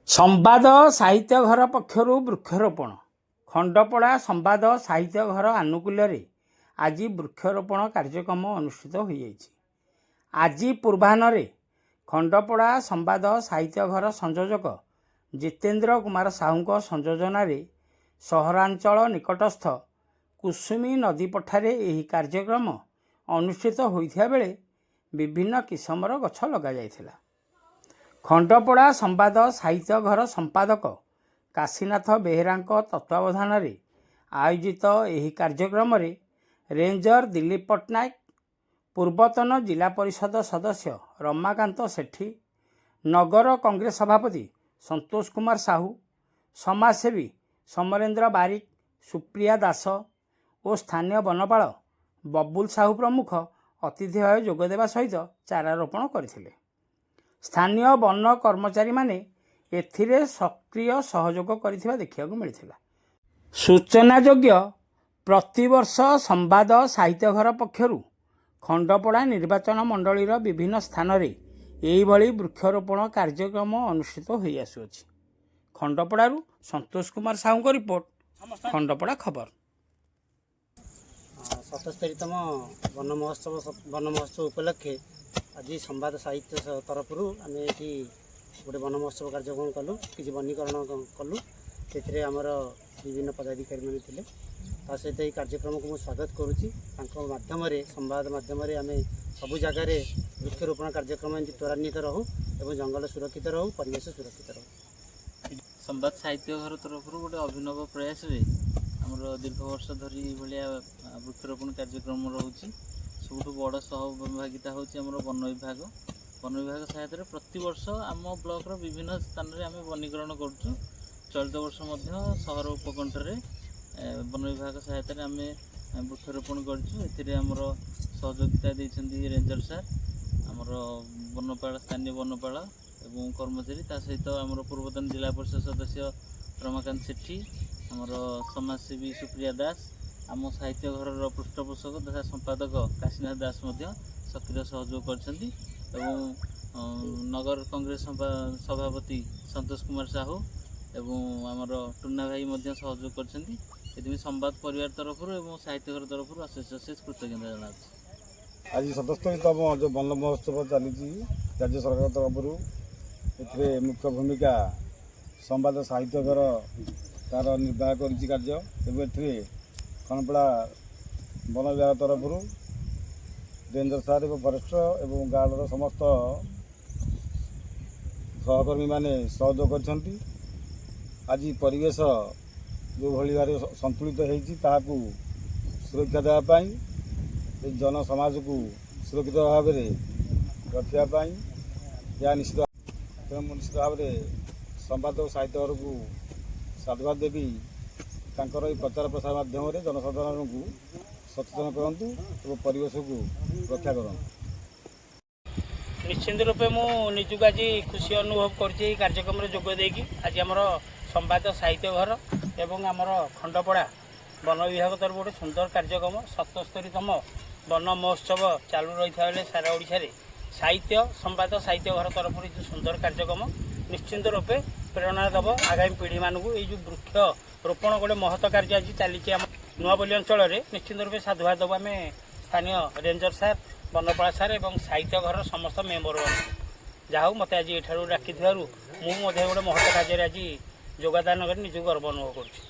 ସମ୍ବାଦ ସାହିତ୍ୟ ଘର ପକ୍ଷରୁ ବୃକ୍ଷରୋପଣ। ଖଣ୍ଡପଡ଼ା ସମ୍ବାଦ ସାହିତ୍ୟ ଘର ଆନୁକୂଲ୍ୟରେ ଆଜି ବୃକ୍ଷରୋପଣ କାର୍ଯ୍ୟକ୍ରମ ଅନୁଷ୍ଠିତ ହୋଇଯାଇଛି। ଆଜି ପୂର୍ବାହ୍ନରେ ଖଣ୍ଡପଡ଼ା ସମ୍ବାଦ ସାହିତ୍ୟ ଘର ସଂଯୋଜକ ଜିତେନ୍ଦ୍ର କୁମାର ସାହୁଙ୍କ ସଂଯୋଜନାରେ ସହରାଞ୍ଚଳ ନିକଟସ୍ଥ କୁସୁମୀ ନଦୀପଠାରେ ଏହି କାର୍ଯ୍ୟକ୍ରମ ଅନୁଷ୍ଠିତ ହୋଇଥିବା ବେଳେ ବିଭିନ୍ନ କିସମର ଗଛ ଲଗାଯାଇଥିଲା। ଖଣ୍ଡପଡ଼ା ସମ୍ବାଦ ସାହିତ୍ୟ ଘର ସମ୍ପାଦକ କାଶୀନାଥ ବେହେରାଙ୍କ ତତ୍ତ୍ୱାବଧାନରେ ଆୟୋଜିତ ଏହି କାର୍ଯ୍ୟକ୍ରମରେ ରେଞ୍ଜର ଦିଲ୍ଲୀପ ପଟ୍ଟନାୟକ, ପୂର୍ବତନ ଜିଲ୍ଲା ପରିଷଦ ସଦସ୍ୟ ରମାକାନ୍ତ ସେଠୀ, ନଗର କଂଗ୍ରେସ ସଭାପତି ସନ୍ତୋଷ କୁମାର ସାହୁ, ସମାଜସେବୀ ସମରେନ୍ଦ୍ର ବାରିକ, ସୁପ୍ରିୟା ଦାସ ଓ ସ୍ଥାନୀୟ ବନପାଳ ବବୁଲ ସାହୁ ପ୍ରମୁଖ ଅତିଥି ଭାବେ ଯୋଗଦେବା ସହିତ ଚାରାରୋପଣ କରିଥିଲେ। ସ୍ଥାନୀୟ ବନ କର୍ମଚାରୀମାନେ ଏଥିରେ ସକ୍ରିୟ ସହଯୋଗ କରିଥିବା ଦେଖିବାକୁ ମିଳିଥିଲା। ସୂଚନାଯୋଗ୍ୟ, ପ୍ରତିବର୍ଷ ସମ୍ବାଦ ସାହିତ୍ୟ ଘର ପକ୍ଷରୁ ଖଣ୍ଡପଡ଼ା ନିର୍ବାଚନ ମଣ୍ଡଳୀର ବିଭିନ୍ନ ସ୍ଥାନରେ ଏହିଭଳି ବୃକ୍ଷରୋପଣ କାର୍ଯ୍ୟକ୍ରମ ଅନୁଷ୍ଠିତ ହୋଇଆସୁଅଛି। ଖଣ୍ଡପଡ଼ାରୁ ସନ୍ତୋଷ କୁମାର ସାହୁଙ୍କ ରିପୋର୍ଟ, ଖଣ୍ଡପଡ଼ା ଖବର। 77ତମ ବନ ମହୋତ୍ସବ ଉପଲକ୍ଷେ ଆଜି ସମ୍ବାଦ ସାହିତ୍ୟ ତରଫରୁ ଆମେ ଏଠି ଗୋଟେ ବନ ମହୋତ୍ସବ କାର୍ଯ୍ୟକ୍ରମ କଲୁ, କିଛି ବନୀକରଣ କଲୁ। ସେଥିରେ ଆମର ବିଭିନ୍ନ ପଦାଧିକାରୀମାନେ ଥିଲେ। ତା ସହିତ ଏହି କାର୍ଯ୍ୟକ୍ରମକୁ ମୁଁ ସ୍ୱାଗତ କରୁଛି। ତାଙ୍କ ମାଧ୍ୟମରେ ସମ୍ବାଦ ମାଧ୍ୟମରେ ଆମେ ସବୁ ଜାଗାରେ ବୃକ୍ଷରୋପଣ କାର୍ଯ୍ୟକ୍ରମ ଏମିତି ତ୍ୱରାନ୍ୱିତ ରହୁ ଏବଂ ଜଙ୍ଗଲ ସୁରକ୍ଷିତ ରହୁ, ପରିବେଶ ସୁରକ୍ଷିତ ରହୁ। ସମ୍ବାଦ ସାହିତ୍ୟ ଘର ତରଫରୁ ଗୋଟେ ଅଭିନବ ପ୍ରୟାସରେ ଆମର ଦୀର୍ଘ ବର୍ଷ ଧରି ଏଭଳିଆ ବୃକ୍ଷରୋପଣ କାର୍ଯ୍ୟକ୍ରମ ରହୁଛି। ସବୁଠୁ ବଡ଼ ସହଭାଗିତା ହେଉଛି ଆମର ବନ ବିଭାଗ ସହାୟତାରେ ପ୍ରତିବର୍ଷ ଆମ ବ୍ଲକର ବିଭିନ୍ନ ସ୍ଥାନରେ ଆମେ ବନୀକରଣ କରୁଛୁ। ଚଳିତ ବର୍ଷ ମଧ୍ୟ ସହର ଉପକଣ୍ଠରେ ବନ ବିଭାଗ ସହାୟତାରେ ଆମେ ବୃକ୍ଷରୋପଣ କରିଛୁ। ଏଥିରେ ଆମର ସହଯୋଗିତା ଦେଇଛନ୍ତି ରେଞ୍ଜର ସାର୍, ଆମର ବନପାଳ, ସ୍ଥାନୀୟ ବନପାଳ ଏବଂ କର୍ମଚାରୀ। ତା ସହିତ ଆମର ପୂର୍ବତନ ଜିଲ୍ଲା ପରିଷଦ ସଦସ୍ୟ ରମାକାନ୍ତ ସେଠୀ, ଆମର ସମାଜସେବୀ ସୁପ୍ରିୟା ଦାସ, ଆମ ସାହିତ୍ୟ ଘରର ପୃଷ୍ଠପୋଷକ ତଥା ସମ୍ପାଦକ କାଶୀନାଥ ଦାସ ମଧ୍ୟ ସକ୍ରିୟ ସହଯୋଗ କରିଛନ୍ତି ଏବଂ ନଗର କଂଗ୍ରେସ ସଭାପତି ସନ୍ତୋଷ କୁମାର ସାହୁ ଏବଂ ଆମର ଟୁନା ଭାଇ ମଧ୍ୟ ସହଯୋଗ କରିଛନ୍ତି। ଏଥିପାଇଁ ସମ୍ବାଦ ପରିବାର ତରଫରୁ ଏବଂ ସାହିତ୍ୟ ଘର ତରଫରୁ ଅଶେଷ କୃତଜ୍ଞତା ଜଣାଉଛି। ଆଜି 77ତମ ଯେଉଁ ବନ ମହୋତ୍ସବ ଚାଲିଛି ରାଜ୍ୟ ସରକାର ତରଫରୁ, ଏଥିରେ ମୁଖ୍ୟ ଭୂମିକା ସମ୍ବାଦ ସାହିତ୍ୟ ଘର ତା'ର ନିର୍ବାହ କରିଛି କାର୍ଯ୍ୟ। ଏବଂ ଏଥିରେ ଖଣ୍ଡପଡ଼ା ବନ ବିଭାଗ ତରଫରୁ ରେଞ୍ଜର ସାର୍ ଏବଂ ଫରେଷ୍ଟ ଏବଂ ଗାର୍ଡ଼ର ସମସ୍ତ ସହକର୍ମୀମାନେ ସହଯୋଗ କରିଛନ୍ତି। ଆଜି ପରିବେଶ ଯେଉଁଭଳି ଭାବରେ ସନ୍ତୁଳିତ ହୋଇଛି ତାହାକୁ ସୁରକ୍ଷା ଦେବା ପାଇଁ, ଏ ଜନସମାଜକୁ ସୁରକ୍ଷିତ ଭାବରେ ରଖିବା ପାଇଁ ଏହା ନିଶ୍ଚିତ ଭାବରେ ସମ୍ବାଦ ଓ ସାହିତ୍ୟ ଘରକୁ ସାଧୁବାଦ ଦେବି। ତାଙ୍କର ଏହି ପ୍ରଚାର ପ୍ରସାର ମାଧ୍ୟମରେ ଜନସାଧାରଣଙ୍କୁ ସଚେତନ କରନ୍ତୁ ଏବଂ ପରିବେଶକୁ ରକ୍ଷା କରନ୍ତୁ। ନିଶ୍ଚିନ୍ତ ରୂପେ ମୁଁ ନିଜକୁ ଆଜି ଖୁସି ଅନୁଭବ କରୁଛି ଏହି କାର୍ଯ୍ୟକ୍ରମରେ ଯୋଗ ଦେଇକି। ଆଜି ଆମର ସମ୍ବାଦ ସାହିତ୍ୟ ଘର ଏବଂ ଆମର ଖଣ୍ଡପଡ଼ା ବନ ବିଭାଗ ତରଫରୁ ଗୋଟେ ସୁନ୍ଦର କାର୍ଯ୍ୟକ୍ରମ, 77ତମ ବନ ମହୋତ୍ସବ ଚାଲୁ ରହିଥିବା ବେଳେ ସାରା ଓଡ଼ିଶାରେ ସମ୍ବାଦ ସାହିତ୍ୟ ଘର ତରଫରୁ ଯେଉଁ ସୁନ୍ଦର କାର୍ଯ୍ୟକ୍ରମ ନିଶ୍ଚିନ୍ତ ରୂପେ ପ୍ରେରଣା ଦେବ ଆଗାମୀ ପିଢ଼ିମାନଙ୍କୁ। ଏଇ ଯେଉଁ ବୃକ୍ଷ ରୋପଣ ଗୋଟେ ମହତ କାର୍ଯ୍ୟ ଆଜି ଚାଲିଛି ଆମ ନୂଆପଲ୍ଲୀ ଅଞ୍ଚଳରେ, ନିଶ୍ଚିନ୍ତ ରୂପେ ସାଧୁବାଦ ଦେବୁ ଆମେ ସ୍ଥାନୀୟ ରେଞ୍ଜର ସାର୍, ବନପାଳ ସାର୍ ଏବଂ ସାହିତ୍ୟ ଘରର ସମସ୍ତ ମେମ୍ବର। ଯାହା ହେଉ ମୋତେ ଆଜି ଏଠାରୁ ଡାକିଥିବାରୁ ମୁଁ ମଧ୍ୟ ଗୋଟେ ମହତ କାର୍ଯ୍ୟରେ ଆଜି ଯୋଗଦାନ କରି ନିଜକୁ ଗର୍ବ ଅନୁଭବ କରୁଛି।